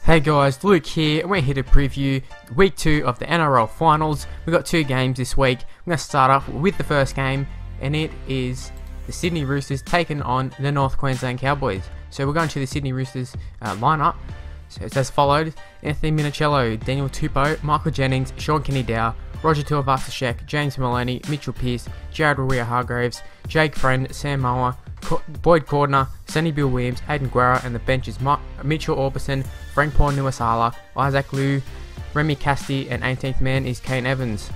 Hey guys, Luke here, and we're here to preview week 2 of the NRL finals. We've got 2 games this week. I'm going to start off with the first game, and it is the Sydney Roosters taking on the North Queensland Cowboys. So we're going to the Sydney Roosters lineup. So it's as followed: Anthony Minichiello, Daniel Tupou, Michael Jennings, Shaun Kenny-Dowall, Roger Tuivasa-Sheck, James Maloney, Mitchell Pearce, Jared Waerea-Hargreaves, Jake Friend, Sam Moa, Boyd Cordner, Sonny Bill Williams, Aidan Guerra, and the bench is Mitchell Aubusson, Frank Paul Nuuausala, Isaac Liu, Remi Casty, and 18th man is Kane Evans.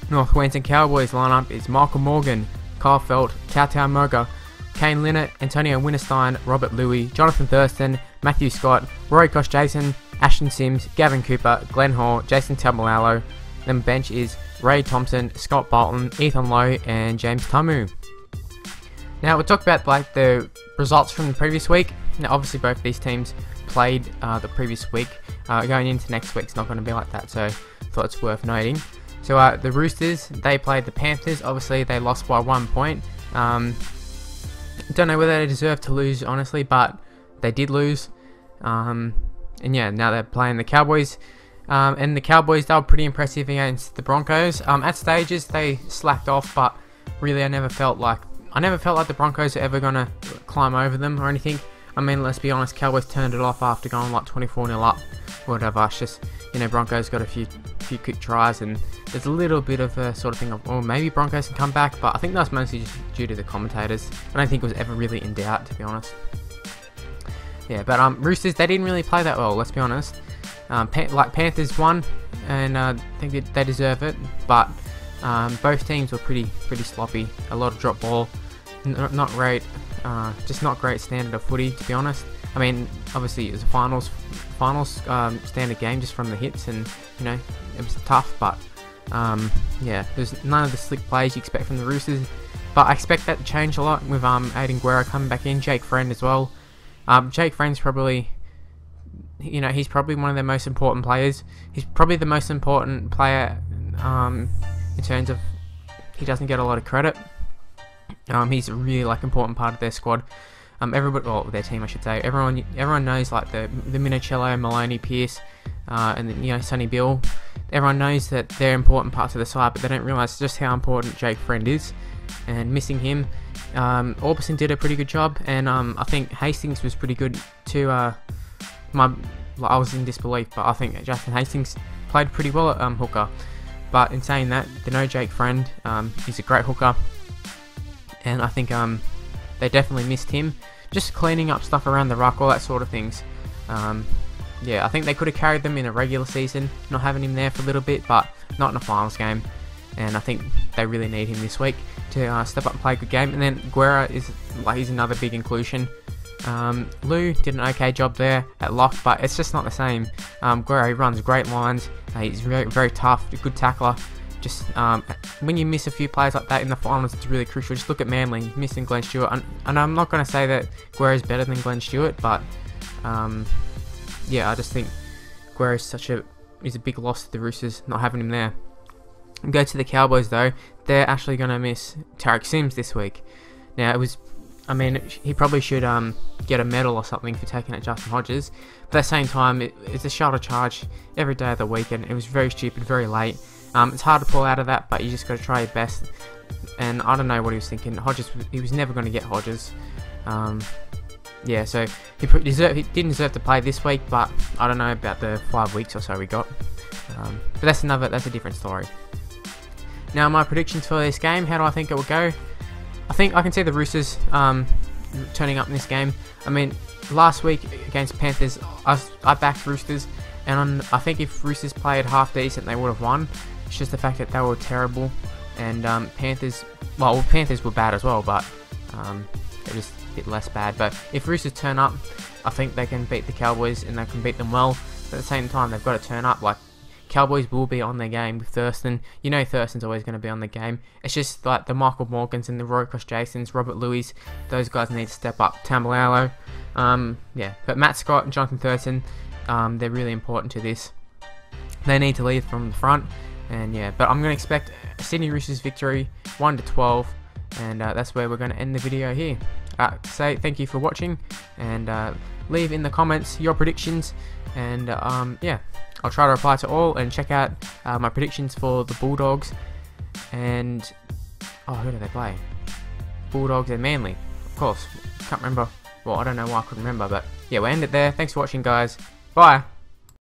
North Queensland Cowboys lineup is Michael Morgan, Kyle Feldt, Tautau Moga, Kane Linnett, Antonio Winterstein, Robert Louis, Johnathan Thurston, Matthew Scott, Rory Kostjasyn, Ashton Sims, Gavin Cooper, Glenn Hall, Jason Taumalolo. Then bench is Ray Thompson, Scott Bolton, Ethan Lowe, and James Tupou. Now we'll talk about the results from the previous week. Now obviously both these teams played the previous week. Going into next week's not going to be like that, so I thought it's worth noting. So the Roosters, they played the Panthers. Obviously they lost by 1 point. Don't know whether they deserved to lose, honestly, but they did lose. And yeah, now they're playing the Cowboys. And the Cowboys, they were pretty impressive against the Broncos. At stages they slacked off, but really I never felt like the Broncos were ever going to climb over them or anything. I mean, let's be honest, Cowboys turned it off after going like 24-0 up or whatever. It's just, you know, Broncos got a few quick tries, and there's a little bit of a sort of thing of, oh, maybe Broncos can come back, but I think that's mostly just due to the commentators. I don't think it was ever really in doubt, to be honest. Yeah, but Roosters, they didn't really play that well, let's be honest. Panthers won, and I think they deserve it, but both teams were pretty sloppy. A lot of drop ball, not great, just not great standard of footy, to be honest. I mean, obviously it was a finals standard game just from the hits, and you know it was tough. But yeah, there's none of the slick plays you expect from the Roosters. But I expect that to change a lot with Aidan Guerra coming back in, Jake Friend as well. Jake Friend's probably, you know, he's probably one of their most important players. He's probably the most important player in terms of he doesn't get a lot of credit. He's a really important part of their squad. Everybody, well, their team I should say. Everyone knows like the Minichiello, Maloney, Pearce, and then, you know, Sonny Bill. Everyone knows that they're important parts of the side, but they don't realise just how important Jake Friend is. And missing him, Aubusson did a pretty good job, and I think Hastings was pretty good too. I was in disbelief, but I think Justin Hastings played pretty well at hooker. But in saying that, they know Jake Friend. He's a great hooker, and I think they definitely missed him. Just cleaning up stuff around the ruck, all that sort of things. Yeah, I think they could have carried them in a regular season, not having him there for a little bit, but not in a finals game. And I think they really need him this week to step up and play a good game. And then Guerra he's another big inclusion. Lou did an okay job there at lock, but it's just not the same. Guerra, he runs great lines. He's very, very tough, a good tackler. Just when you miss a few players like that in the finals, it's really crucial. Just look at Manly missing Glenn Stewart, and I'm not going to say that Guerra is better than Glenn Stewart, but yeah, I just think Guerra is a big loss to the Roosters not having him there. Go to the Cowboys though, they're actually going to miss Tariq Sims this week. Now I mean, he probably should get a medal or something for taking out Justin Hodges. But at the same time, it's a shoulder charge every day of the week, and it was very stupid, very late. It's hard to pull out of that, but you just got to try your best. And I don't know what he was thinking. He was never going to get Hodges. Yeah, so he didn't deserve to play this week, but I don't know about the 5 weeks or so we got. But that's a different story. Now my predictions for this game, how do I think it will go? I think I can see the Roosters turning up in this game. I mean, last week against Panthers, I backed Roosters, and I think if Roosters played half decent, they would have won. It's just the fact that they were terrible, and Panthers were bad as well, but they're just a bit less bad. But if Roosters turn up, I think they can beat the Cowboys, and they can beat them well. But at the same time, they've got to turn up. Like, Cowboys will be on their game with Thurston. You know Thurston's always going to be on the game. It's just like the Michael Morgans and the Rory Kostjasyns, Robert Louis, those guys need to step up. Taumalolo, yeah. But Matt Scott and Johnathan Thurston, they're really important to this. They need to lead from the front, and yeah. But I'm going to expect a Sydney Roosters victory, 1-12, and that's where we're going to end the video here. say thank you for watching, and leave in the comments your predictions, and yeah, I'll try to reply to all, and check out my predictions for the Bulldogs and who do they play? Bulldogs and Manly, of course. Can't remember. Well, I don't know why I couldn't remember, but yeah, we'll end it there. Thanks for watching, guys. Bye.